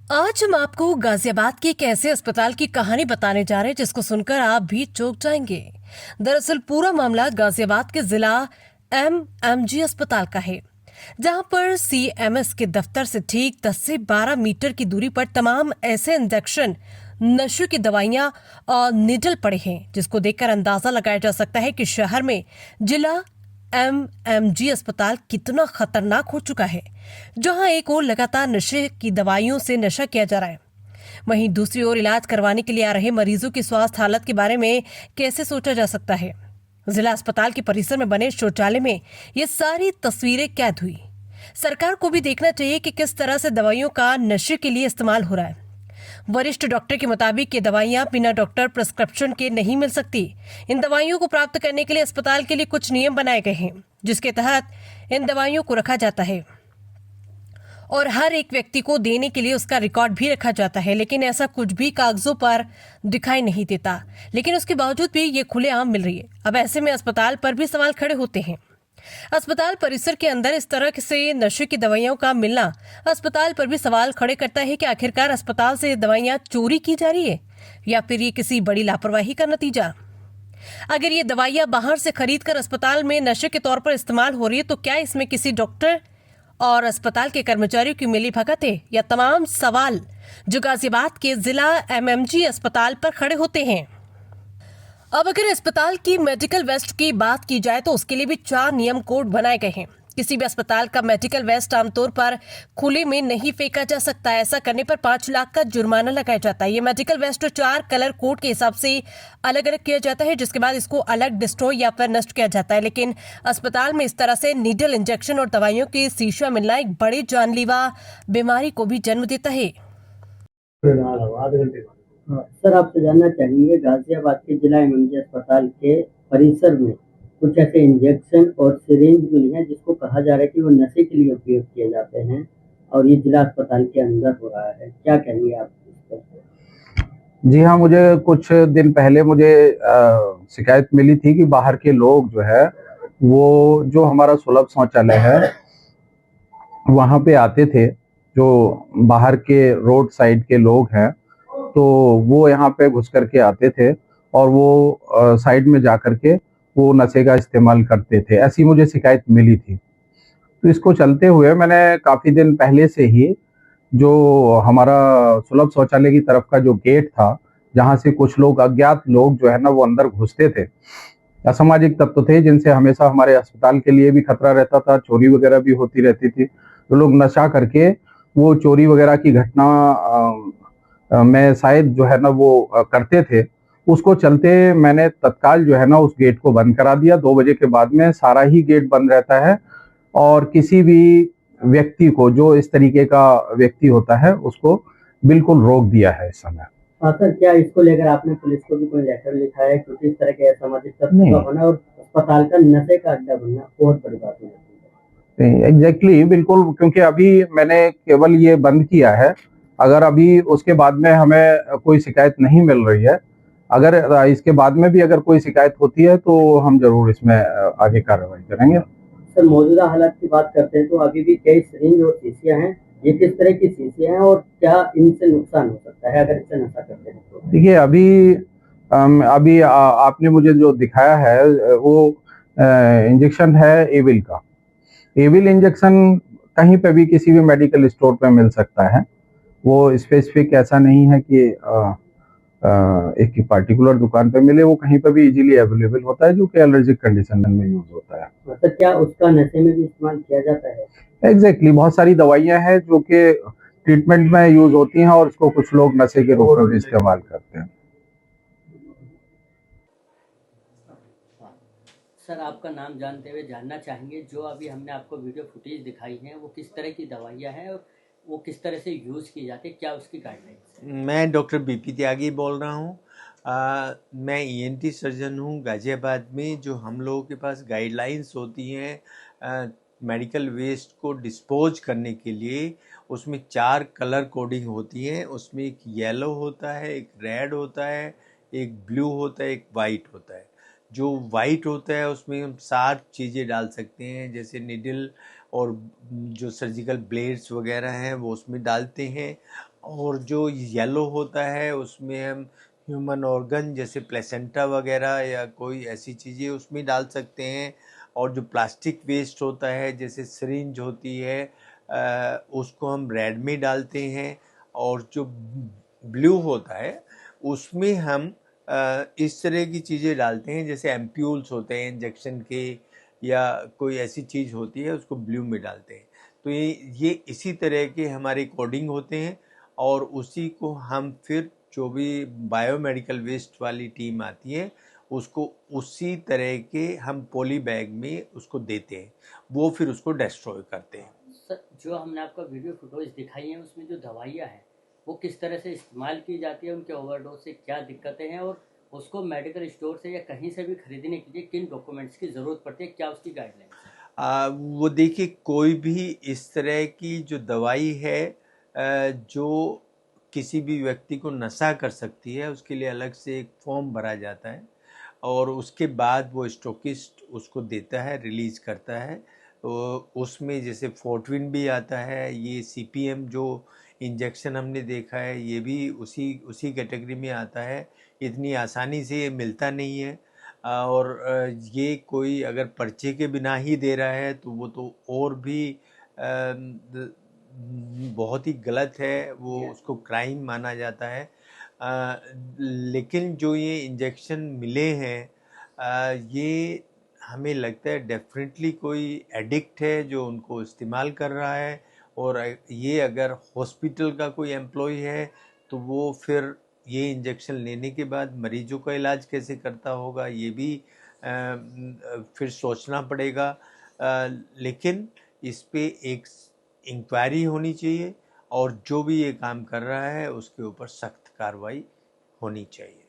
आज हम आपको गाजियाबाद के एक ऐसे अस्पताल की कहानी बताने जा रहे हैं जिसको सुनकर आप भी चौंक जाएंगे। दरअसल पूरा मामला गाजियाबाद के जिला एमएमजी अस्पताल का है, जहां पर सीएमएस के दफ्तर से ठीक 10 से 12 मीटर की दूरी पर तमाम ऐसे इंजेक्शन, नशे की दवाइयां और निडल पड़े हैं, जिसको देखकर अंदाजा लगाया जा सकता है कि शहर में जिला एमएमजी अस्पताल कितना खतरनाक हो चुका है, जहां एक ओर लगातार नशे की दवाइयों से नशा किया जा रहा है, वहीं दूसरी ओर इलाज करवाने के लिए आ रहे मरीजों की स्वास्थ्य हालत के बारे में कैसे सोचा जा सकता है। जिला अस्पताल के परिसर में बने शौचालय में ये सारी तस्वीरें कैद हुई। सरकार को भी देखना चाहिए कि किस तरह से दवाइयों का नशे के लिए इस्तेमाल हो रहा है। वरिष्ठ डॉक्टर के मुताबिक ये दवाइयां बिना डॉक्टर प्रिस्क्रिप्शन के नहीं मिल सकती। इन दवाइयों को प्राप्त करने के लिए अस्पताल के लिए कुछ नियम बनाए गए हैं, जिसके तहत इन दवाइयों को रखा जाता है और हर एक व्यक्ति को देने के लिए उसका रिकॉर्ड भी रखा जाता है। लेकिन ऐसा कुछ भी कागजों पर दिखाई नहीं देता, लेकिन उसके बावजूद भी ये खुलेआम मिल रही है। अब ऐसे में अस्पताल पर भी सवाल खड़े होते हैं। अस्पताल परिसर के अंदर इस तरह से नशे की दवाइयों का मिलना अस्पताल पर भी सवाल खड़े करता है कि आखिरकार अस्पताल से दवाइयां चोरी की जा रही है या फिर ये किसी बड़ी लापरवाही का नतीजा। अगर ये दवाइयां बाहर से खरीदकर अस्पताल में नशे के तौर पर इस्तेमाल हो रही है तो क्या इसमें किसी डॉक्टर और अस्पताल के कर्मचारियों की मिलीभगत है, या तमाम सवाल जो गाजियाबाद के जिला एमएमजी अस्पताल पर खड़े होते हैं। अब अगर अस्पताल की मेडिकल वेस्ट की बात की जाए तो उसके लिए भी 4 नियम कोड बनाए गए हैं। किसी भी अस्पताल का मेडिकल वेस्ट आमतौर पर खुले में नहीं फेंका जा सकता है। ऐसा करने पर 5 लाख का जुर्माना लगाया जाता है। ये मेडिकल वेस्ट 4 कलर कोड के हिसाब से अलग अलग किया जाता है, जिसके बाद इसको अलग डिस्ट्रॉय या फिर नष्ट किया जाता है। लेकिन अस्पताल में इस तरह से नीडल, इंजेक्शन और दवाइयों की शीशा मिलना एक बड़ी जानलेवा बीमारी को भी जन्म देता है। सर, आपसे जानना चाहेंगे, गाजियाबाद के जिला एमएमजी अस्पताल के परिसर में कुछ ऐसे इंजेक्शन और सिरिंज मिली हैं जिसको कहा जा रहा है कि वो नशे के लिए उपयोग किए जाते हैं और ये जिला अस्पताल के अंदर हो रहा है। क्या कहेंगे आप इस पर? जी हाँ, मुझे कुछ दिन पहले मुझे शिकायत मिली थी कि बाहर के लोग जो है वो जो हमारा सुलभ शौचालय है वहाँ पे आते थे, जो बाहर के रोड साइड के लोग हैं, तो वो यहाँ पे घुस करके आते थे और वो साइड में जा करके वो नशे का इस्तेमाल करते थे। ऐसी मुझे शिकायत मिली थी। तो इसको चलते हुए मैंने काफ़ी दिन पहले से ही जो हमारा सुलभ शौचालय की तरफ का जो गेट था, जहाँ से कुछ लोग, अज्ञात लोग जो है ना, वो अंदर घुसते थे, असामाजिक तत्व थे जिनसे हमेशा हमारे अस्पताल के लिए भी खतरा रहता था, चोरी वगैरह भी होती रहती थी। तो लोग नशा करके वो चोरी वगैरह की घटना में शायद जो है ना वो करते थे। उसको चलते मैंने तत्काल जो है ना उस गेट को बंद करा दिया। 2 बजे के बाद में सारा ही गेट बंद रहता है और किसी भी व्यक्ति को, जो इस तरीके का व्यक्ति होता है, उसको बिल्कुल रोक दिया है इस समय। हाँ सर, क्या इसको लेकर आपने पुलिस को भी कोई लेटर लिखा है? क्योंकि इस तरह के असामाजिक तत्व का होना और अस्पताल का नशे का अड्डा बनना बहुत बड़ी बात हो जाती है। एग्जैक्टली, बिल्कुल, क्योंकि अभी मैंने केवल ये बंद किया है। अगर अभी उसके बाद में हमें कोई शिकायत नहीं मिल रही है, अगर इसके बाद में भी अगर कोई शिकायत होती है तो हम जरूर इसमें आगे कार्रवाई करेंगे। सर, मौजूदा हालात की बात करते हैं तो अभी भी कई सिरिंज और शीशियां हैं। ये किस तरह की शीशियां हैं और क्या इनसे नुकसान हो सकता है अगर इससे नशा करते हैं तो? देखिए, अभी आपने मुझे जो दिखाया है वो इंजेक्शन है एविल का। एविल इंजेक्शन कहीं पे भी किसी भी मेडिकल स्टोर पे मिल सकता है। वो स्पेसिफिक ऐसा नहीं है कि एक पार्टिकुलर दुकान पे मिले, वो कहीं पे भी इजीली अवेलेबल होता है, जो कि एलर्जिक कंडीशन में यूज होता है। मतलब क्या उसका नशे में भी इस्तेमाल किया जाता है? एग्जैक्टली, बहुत सारी दवाइयां हैं जो कि ट्रीटमेंट में यूज होती हैं और इसको कुछ लोग नशे के रूप में भी इस्तेमाल करते हैं। सर, आपका नाम जानते हुए जानना चाहेंगे, जो अभी हमने आपको वीडियो फुटेज दिखाई है वो किस तरह की दवाइयाँ हैं और वो किस तरह से यूज़ की जाती है, क्या उसकी गाइडलाइंस है? मैं डॉक्टर बीपी त्यागी बोल रहा हूँ। मैं ईएनटी सर्जन हूँ गाज़ियाबाद में। जो हम लोगों के पास गाइडलाइंस होती हैं मेडिकल वेस्ट को डिस्पोज करने के लिए, उसमें 4 कलर कोडिंग होती हैं। उसमें एक येलो होता है, एक रेड होता है, एक ब्लू होता है, एक वाइट होता है। जो वाइट होता है उसमें हम 7 चीज़ें डाल सकते हैं, जैसे निडल और जो सर्जिकल ब्लेड्स वगैरह हैं वो उसमें डालते हैं। और जो येलो होता है उसमें हम ह्यूमन ऑर्गन जैसे प्लेसेंटा वगैरह या कोई ऐसी चीज़ें उसमें डाल सकते हैं। और जो प्लास्टिक वेस्ट होता है जैसे सिरिंज होती है उसको हम रेड में डालते हैं। और जो ब्लू होता है उसमें हम इस तरह की चीज़ें डालते हैं जैसे एम्प्यूल्स होते हैं इंजेक्शन के या कोई ऐसी चीज़ होती है उसको ब्लू में डालते हैं। तो ये इसी तरह के हमारे कोडिंग होते हैं और उसी को हम फिर जो भी बायोमेडिकल वेस्ट वाली टीम आती है उसको उसी तरह के हम पॉली बैग में उसको देते हैं, वो फिर उसको डिस्ट्रॉय करते हैं। सर, जो हमने आपका वीडियो फुटेज दिखाई है उसमें जो दवाइयाँ हैं वो किस तरह से इस्तेमाल की जाती है, उनके ओवरडोज से क्या दिक्कतें हैं और उसको मेडिकल स्टोर से या कहीं से भी खरीदने के लिए किन डॉक्यूमेंट्स की ज़रूरत पड़ती है, क्या उसकी गाइडलाइंस है? वो देखिए कोई भी इस तरह की जो दवाई है जो किसी भी व्यक्ति को नशा कर सकती है उसके लिए अलग से एक फॉर्म भरा जाता है और उसके बाद वो स्टॉकिस्ट उसको देता है, रिलीज करता है। तो उसमें जैसे फोर्टविन भी आता है, ये सीपीएम जो इंजेक्शन हमने देखा है ये भी उसी उसी कैटेगरी में आता है। इतनी आसानी से ये मिलता नहीं है और ये कोई अगर पर्चे के बिना ही दे रहा है तो वो तो और भी बहुत ही गलत है, वो उसको क्राइम माना जाता है। लेकिन जो ये इंजेक्शन मिले हैं ये हमें लगता है डेफिनेटली कोई एडिक्ट है जो उनको इस्तेमाल कर रहा है। और ये अगर हॉस्पिटल का कोई एम्प्लॉय है तो वो फिर ये इंजेक्शन लेने के बाद मरीजों का इलाज कैसे करता होगा ये भी फिर सोचना पड़ेगा। लेकिन इस पे एक इंक्वायरी होनी चाहिए और जो भी ये काम कर रहा है उसके ऊपर सख्त कार्रवाई होनी चाहिए।